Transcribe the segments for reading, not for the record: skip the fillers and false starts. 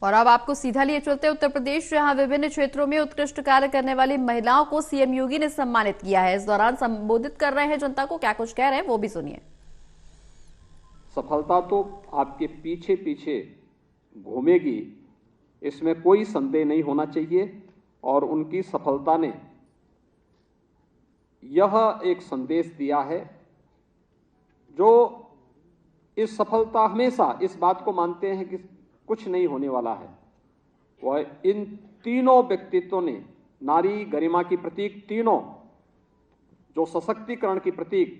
और अब आपको सीधा लिए चलते उत्तर प्रदेश, जहां विभिन्न क्षेत्रों में उत्कृष्ट कार्य करने वाली महिलाओं को सीएम योगी ने सम्मानित किया है। इस दौरान संबोधित कर रहे हैं जनता को, क्या कुछ कह रहे हैं वो भी सुनिए। सफलता तो आपके पीछे पीछे घूमेगी, इसमें कोई संदेह नहीं होना चाहिए। और उनकी सफलता ने यह एक संदेश दिया है, जो इस सफलता हमेशा इस बात को मानते हैं कि कुछ नहीं होने वाला है। वह इन तीनों व्यक्तित्वों ने, नारी गरिमा की प्रतीक तीनों, जो सशक्तिकरण की प्रतीक,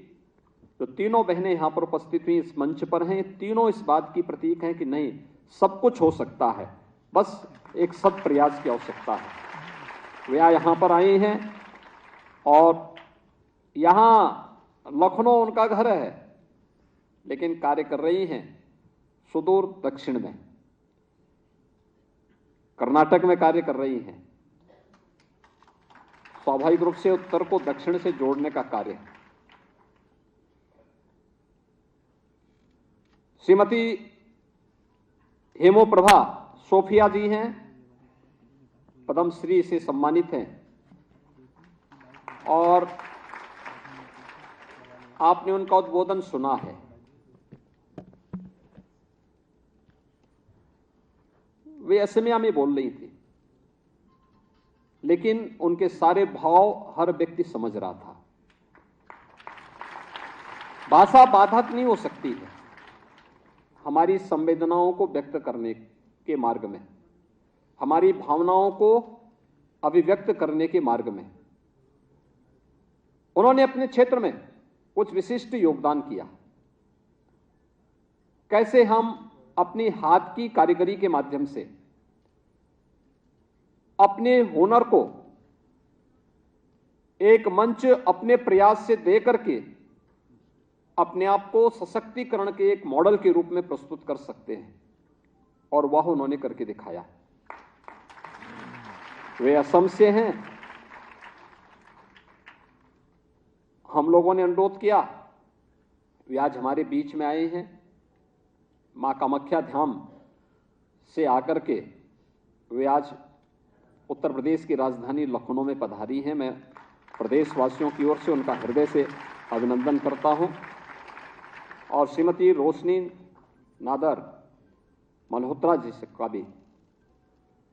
जो तीनों बहनें यहां पर उपस्थित हुई इस मंच पर हैं, तीनों इस बात की प्रतीक हैं कि नहीं, सब कुछ हो सकता है, बस एक सत प्रयास की आवश्यकता है। वे यहां पर आई हैं और यहां लखनऊ उनका घर है, लेकिन कार्य कर रही हैं सुदूर दक्षिण में, कर्नाटक में कार्य कर रही हैं। स्वाभाविक रूप से उत्तर को दक्षिण से जोड़ने का कार्य है। श्रीमती हेमोप्रभा सोफिया जी हैं, पद्मश्री से सम्मानित हैं, और आपने उनका उद्बोधन सुना है। वे असमिया में बोल रही थी, लेकिन उनके सारे भाव हर व्यक्ति समझ रहा था। भाषा बाधक नहीं हो सकती है हमारी संवेदनाओं को व्यक्त करने के मार्ग में, हमारी भावनाओं को अभिव्यक्त करने के मार्ग में। उन्होंने अपने क्षेत्र में कुछ विशिष्ट योगदान किया। कैसे हम अपनी हाथ की कारीगरी के माध्यम से अपने हुनर को एक मंच अपने प्रयास से दे करके अपने आप को सशक्तिकरण के एक मॉडल के रूप में प्रस्तुत कर सकते हैं, और वह उन्होंने करके दिखाया। वे असम से हैं। हम लोगों ने अनुरोध किया, वे आज हमारे बीच में आए हैं। मां कामाख्या धाम से आकर के वे आज उत्तर प्रदेश की राजधानी लखनऊ में पधारी हैं। मैं प्रदेशवासियों की ओर से उनका हृदय से अभिनंदन करता हूं। और श्रीमती रोशनी नादर मल्होत्रा जी से का भी,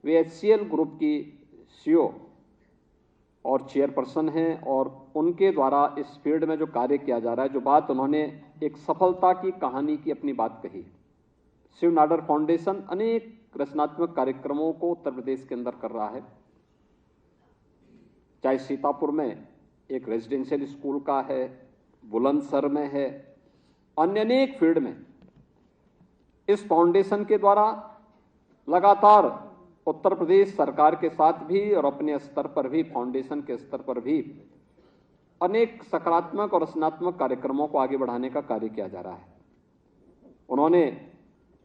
वे HCL ग्रुप की CEO और चेयरपर्सन हैं, और उनके द्वारा इस फील्ड में जो कार्य किया जा रहा है, जो बात उन्होंने एक सफलता की कहानी की अपनी बात कही। शिव नाडर फाउंडेशन अनेक रचनात्मक कार्यक्रमों को उत्तर प्रदेश के अंदर कर रहा है, चाहे सीतापुर में एक रेजिडेंशियल स्कूल का है, बुलंदशहर में है, अन्य अनेक फील्ड में। इस फाउंडेशन के द्वारा लगातार उत्तर प्रदेश सरकार के साथ भी और अपने स्तर पर भी, फाउंडेशन के स्तर पर भी अनेक सकारात्मक और रचनात्मक कार्यक्रमों को आगे बढ़ाने का कार्य किया जा रहा है। उन्होंने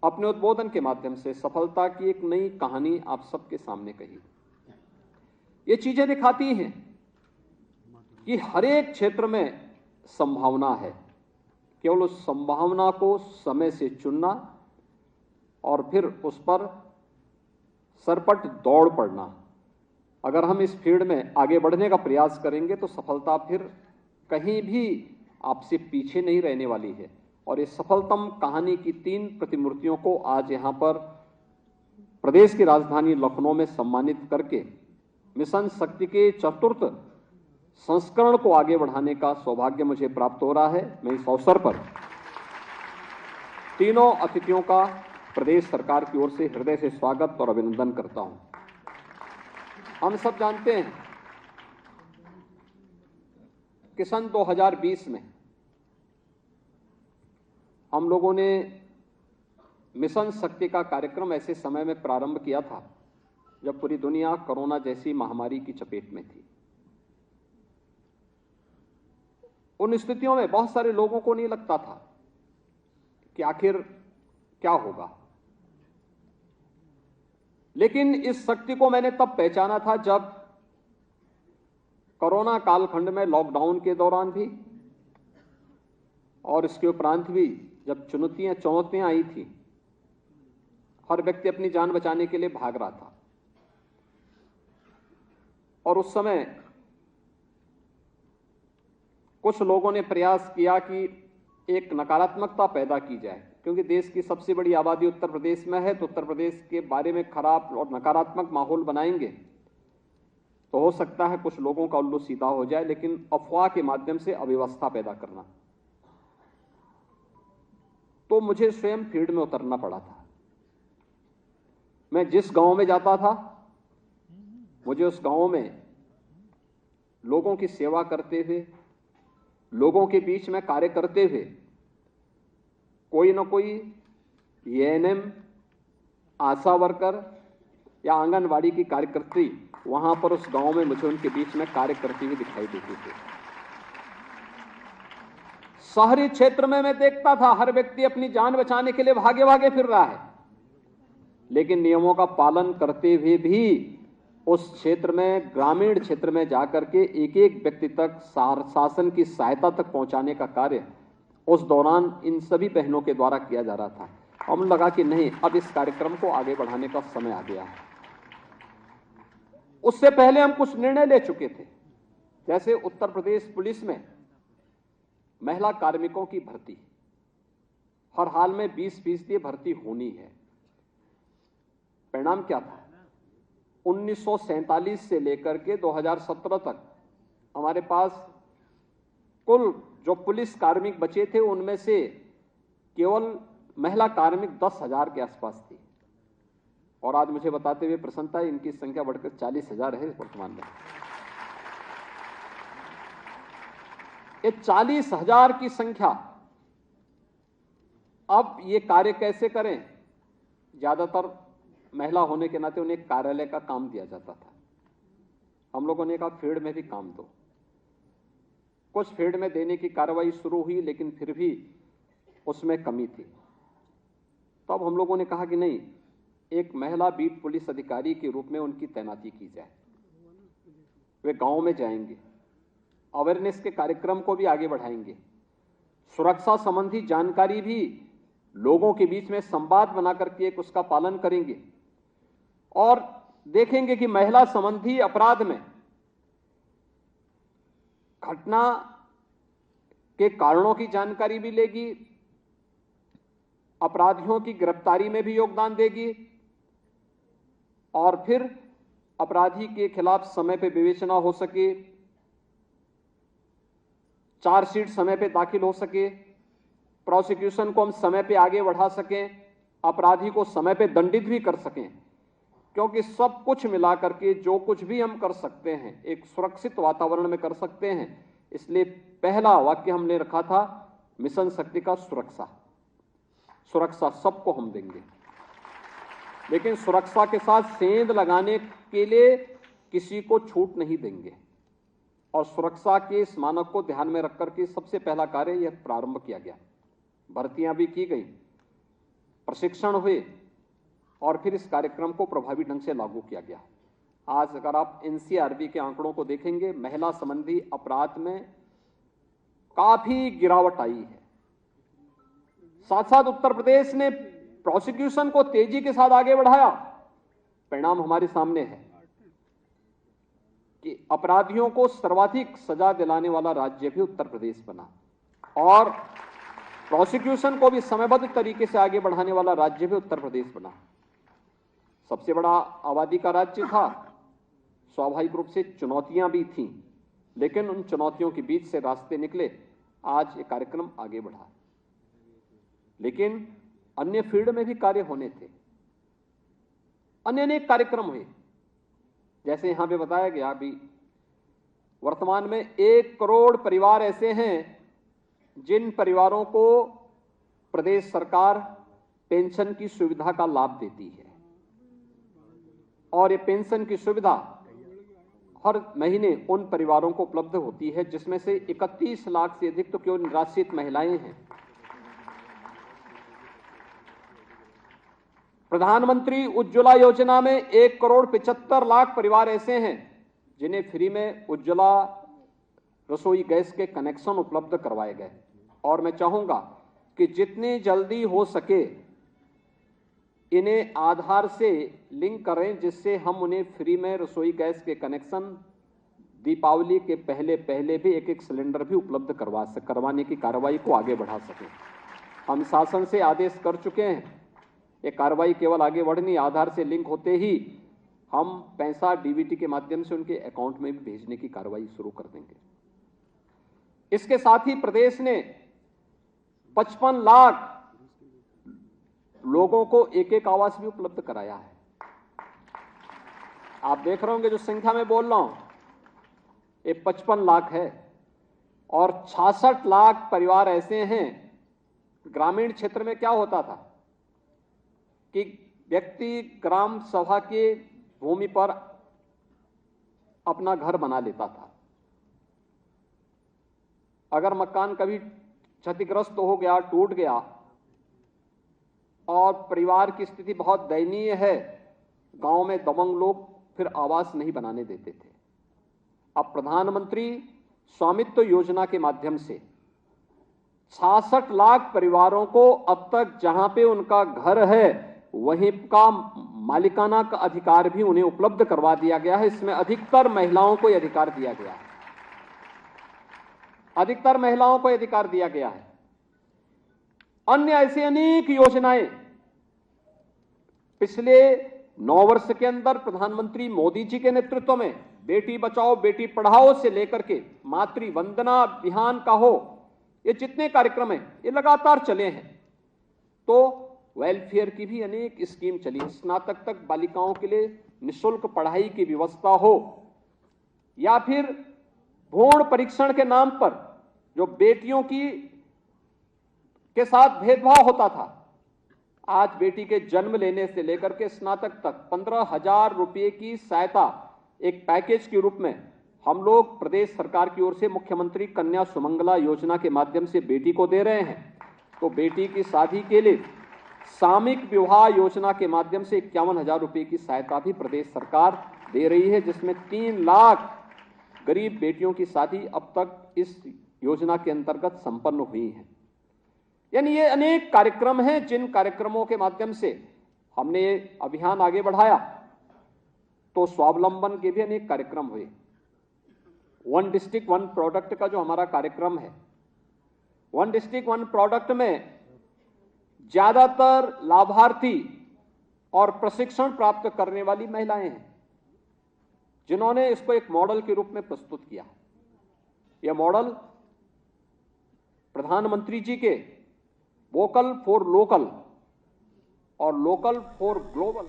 अपने उद्बोधन के माध्यम से सफलता की एक नई कहानी आप सबके सामने कही। ये चीजें दिखाती हैं कि हर एक क्षेत्र में संभावना है, केवल उस संभावना को समय से चुनना और फिर उस पर सरपट दौड़ पड़ना। अगर हम इस फील्ड में आगे बढ़ने का प्रयास करेंगे तो सफलता फिर कहीं भी आपसे पीछे नहीं रहने वाली है। और इस सफलतम कहानी की 3 प्रतिमूर्तियों को आज यहां पर प्रदेश की राजधानी लखनऊ में सम्मानित करके मिशन शक्ति के 4th संस्करण को आगे बढ़ाने का सौभाग्य मुझे प्राप्त हो रहा है। मैं इस अवसर पर तीनों अतिथियों का प्रदेश सरकार की ओर से हृदय से स्वागत और अभिनंदन करता हूं। हम सब जानते हैं कि सन 2020 में हम लोगों ने मिशन शक्ति का कार्यक्रम ऐसे समय में प्रारंभ किया था जब पूरी दुनिया कोरोना जैसी महामारी की चपेट में थी। उन स्थितियों में बहुत सारे लोगों को नहीं लगता था कि आखिर क्या होगा, लेकिन इस शक्ति को मैंने तब पहचाना था जब कोरोना कालखंड में, लॉकडाउन के दौरान भी और इसके उपरांत भी जब चुनौतियां आई थी, हर व्यक्ति अपनी जान बचाने के लिए भाग रहा था और उस समय कुछ लोगों ने प्रयास किया कि एक नकारात्मकता पैदा की जाए, क्योंकि देश की सबसे बड़ी आबादी उत्तर प्रदेश में है, तो उत्तर प्रदेश के बारे में खराब और नकारात्मक माहौल बनाएंगे तो हो सकता है कुछ लोगों का उल्लू सीधा हो जाए, लेकिन अफवाह के माध्यम से अव्यवस्था पैदा करना। तो मुझे स्वयं फील्ड में उतरना पड़ा था। मैं जिस गांव में जाता था, मुझे उस गांव में लोगों की सेवा करते हुए, लोगों के बीच में कार्य करते हुए कोई ना कोई एएनएम, आशा वर्कर या आंगनवाड़ी की कार्यकर्त्री वहां पर उस गांव में मुझे उनके बीच में कार्य करती हुई दिखाई देती थी। शहरी क्षेत्र में मैं देखता था हर व्यक्ति अपनी जान बचाने के लिए भागे भागे फिर रहा है, लेकिन नियमों का पालन करते हुए भी उस क्षेत्र में, ग्रामीण क्षेत्र में जाकर के एक एक व्यक्ति तक शासन की सहायता तक पहुंचाने का कार्य उस दौरान इन सभी बहनों के द्वारा किया जा रहा था। हमें लगा कि नहीं, अब इस कार्यक्रम को आगे बढ़ाने का समय आ गया है। उससे पहले हम कुछ निर्णय ले चुके थे, जैसे उत्तर प्रदेश पुलिस में महिला कार्मिकों की भर्ती हर हाल में 20% भर्ती होनी है। परिणाम क्या था? 1947 से लेकर के 2017 तक हमारे पास कुल जो पुलिस कार्मिक बचे थे उनमें से केवल महिला कार्मिक 10,000 के आसपास थी, और आज मुझे बताते हुए प्रसन्नता है इनकी संख्या बढ़कर 40,000 है वर्तमान में। ये 40,000 की संख्या, अब ये कार्य कैसे करें? ज्यादातर महिला होने के नाते उन्हें कार्यालय का काम दिया जाता था। हम लोगों ने कहा फील्ड में भी काम दो। कुछ फील्ड में देने की कार्रवाई शुरू हुई, लेकिन फिर भी उसमें कमी थी। तब हम लोगों ने कहा कि नहीं, एक महिला बीट पुलिस अधिकारी के रूप में उनकी तैनाती की जाए। वे गांव में जाएंगे, अवेयरनेस के कार्यक्रम को भी आगे बढ़ाएंगे, सुरक्षा संबंधी जानकारी भी लोगों के बीच में संवाद बनाकर के एक उसका पालन करेंगे, और देखेंगे कि महिला संबंधी अपराध में घटना के कारणों की जानकारी भी लेगी, अपराधियों की गिरफ्तारी में भी योगदान देगी, और फिर अपराधी के खिलाफ समय पे विवेचना हो सके, चार्जशीट समय पे दाखिल हो सके, प्रोसिक्यूशन को हम समय पे आगे बढ़ा सकें, अपराधी को समय पे दंडित भी कर सकें। क्योंकि सब कुछ मिलाकर के जो कुछ भी हम कर सकते हैं एक सुरक्षित वातावरण में कर सकते हैं। इसलिए पहला वाक्य हमने रखा था मिशन शक्ति का सुरक्षा। सुरक्षा सबको हम देंगे, लेकिन सुरक्षा के साथ सेंध लगाने के लिए किसी को छूट नहीं देंगे। और सुरक्षा के इस मानक को ध्यान में रखकर के सबसे पहला कार्य यह प्रारंभ किया गया। भर्तियां भी की गई, प्रशिक्षण हुए, और फिर इस कार्यक्रम को प्रभावी ढंग से लागू किया गया। आज अगर आप एनसीआरबी के आंकड़ों को देखेंगे, महिला संबंधी अपराध में काफी गिरावट आई है। साथ साथ उत्तर प्रदेश ने प्रोसिक्यूशन को तेजी के साथ आगे बढ़ाया। परिणाम हमारे सामने है कि अपराधियों को सर्वाधिक सजा दिलाने वाला राज्य भी उत्तर प्रदेश बना, और प्रोसिक्यूशन को भी समयबद्ध तरीके से आगे बढ़ाने वाला राज्य भी उत्तर प्रदेश बना। सबसे बड़ा आबादी का राज्य था, स्वाभाविक रूप से चुनौतियां भी थीं, लेकिन उन चुनौतियों के बीच से रास्ते निकले। आज ये कार्यक्रम आगे बढ़ा, लेकिन अन्य फील्ड में भी कार्य होने थे। अन्य अनेक कार्यक्रम हुए, जैसे यहां पे बताया गया, अभी वर्तमान में 1 करोड़ परिवार ऐसे हैं जिन परिवारों को प्रदेश सरकार पेंशन की सुविधा का लाभ देती है, और ये पेंशन की सुविधा हर महीने उन परिवारों को उपलब्ध होती है जिसमें से 31 लाख से अधिक तो केवल निराश्रित महिलाएं हैं। प्रधानमंत्री उज्ज्वला योजना में 1 करोड़ 75 लाख परिवार ऐसे हैं जिन्हें फ्री में उज्ज्वला रसोई गैस के कनेक्शन उपलब्ध करवाए गए। और मैं चाहूंगा कि जितनी जल्दी हो सके इन्हें आधार से लिंक करें, जिससे हम उन्हें फ्री में रसोई गैस के कनेक्शन दीपावली के पहले पहले भी एक सिलेंडर भी उपलब्ध करवाने की कार्रवाई को आगे बढ़ा सकें। हम शासन से आदेश कर चुके हैं। ये कार्रवाई केवल आगे बढ़नी, आधार से लिंक होते ही हम पैसा डीबीटी के माध्यम से उनके अकाउंट में भी भेजने की कार्रवाई शुरू कर देंगे। इसके साथ ही प्रदेश ने 55 लाख लोगों को एक आवास भी उपलब्ध कराया है। आप देख रहे होंगे जो संख्या में बोल रहा हूं, ये 55 लाख है और 66 लाख परिवार ऐसे हैं। ग्रामीण क्षेत्र में क्या होता था कि व्यक्ति ग्राम सभा के भूमि पर अपना घर बना लेता था। अगर मकान कभी क्षतिग्रस्त हो गया, टूट गया और परिवार की स्थिति बहुत दयनीय है, गांव में दबंग लोग फिर आवास नहीं बनाने देते थे। अब प्रधानमंत्री स्वामित्व योजना के माध्यम से 66 लाख परिवारों को अब तक जहां पे उनका घर है वहीं का मालिकाना का अधिकार भी उन्हें उपलब्ध करवा दिया गया है। इसमें अधिकतर महिलाओं को यह अधिकार दिया गया है। अधिकतर महिलाओं को अधिकार दिया गया है। अन्य ऐसी अनेक योजनाएं पिछले 9 वर्ष के अंदर प्रधानमंत्री मोदी जी के नेतृत्व में बेटी बचाओ बेटी पढ़ाओ से लेकर के मातृ वंदना अभियान का हो, ये जितने कार्यक्रम हैं ये लगातार चले हैं। तो वेलफेयर की भी अनेक स्कीम चली। स्नातक तक बालिकाओं के लिए निःशुल्क पढ़ाई की व्यवस्था हो, या फिर भ्रूण परीक्षण के नाम पर जो बेटियों के साथ भेदभाव होता था, आज बेटी के जन्म लेने से लेकर के स्नातक तक 15,000 रुपये की सहायता एक पैकेज के रूप में हम लोग प्रदेश सरकार की ओर से मुख्यमंत्री कन्या सुमंगला योजना के माध्यम से बेटी को दे रहे हैं। तो बेटी की शादी के लिए सामूहिक विवाह योजना के माध्यम से 51,000 रुपये की सहायता भी प्रदेश सरकार दे रही है, जिसमें 3 लाख गरीब बेटियों की शादी अब तक इस योजना के अंतर्गत संपन्न हुई है। यानी ये अनेक कार्यक्रम हैं जिन कार्यक्रमों के माध्यम से हमने ये अभियान आगे बढ़ाया। तो स्वावलंबन के भी अनेक कार्यक्रम हुए। 1 डिस्ट्रिक्ट 1 प्रोडक्ट का जो हमारा कार्यक्रम है, 1 डिस्ट्रिक्ट 1 प्रोडक्ट में ज्यादातर लाभार्थी और प्रशिक्षण प्राप्त करने वाली महिलाएं हैं, जिन्होंने इसको एक मॉडल के रूप में प्रस्तुत किया। यह मॉडल प्रधानमंत्री जी के वोकल फॉर लोकल और लोकल फॉर ग्लोबल।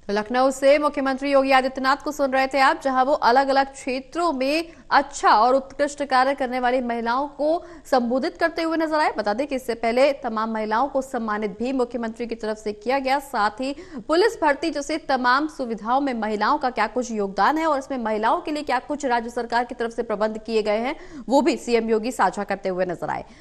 तो लखनऊ से मुख्यमंत्री योगी आदित्यनाथ को सुन रहे थे आप, जहां वो अलग अलग क्षेत्रों में अच्छा और उत्कृष्ट कार्य करने वाली महिलाओं को संबोधित करते हुए नजर आए। बता दें कि इससे पहले तमाम महिलाओं को सम्मानित भी मुख्यमंत्री की तरफ से किया गया। साथ ही पुलिस भर्ती जैसे तमाम सुविधाओं में महिलाओं का क्या कुछ योगदान है और इसमें महिलाओं के लिए क्या कुछ राज्य सरकार की तरफ से प्रबंध किए गए हैं, वो भी सीएम योगी साझा करते हुए नजर आए।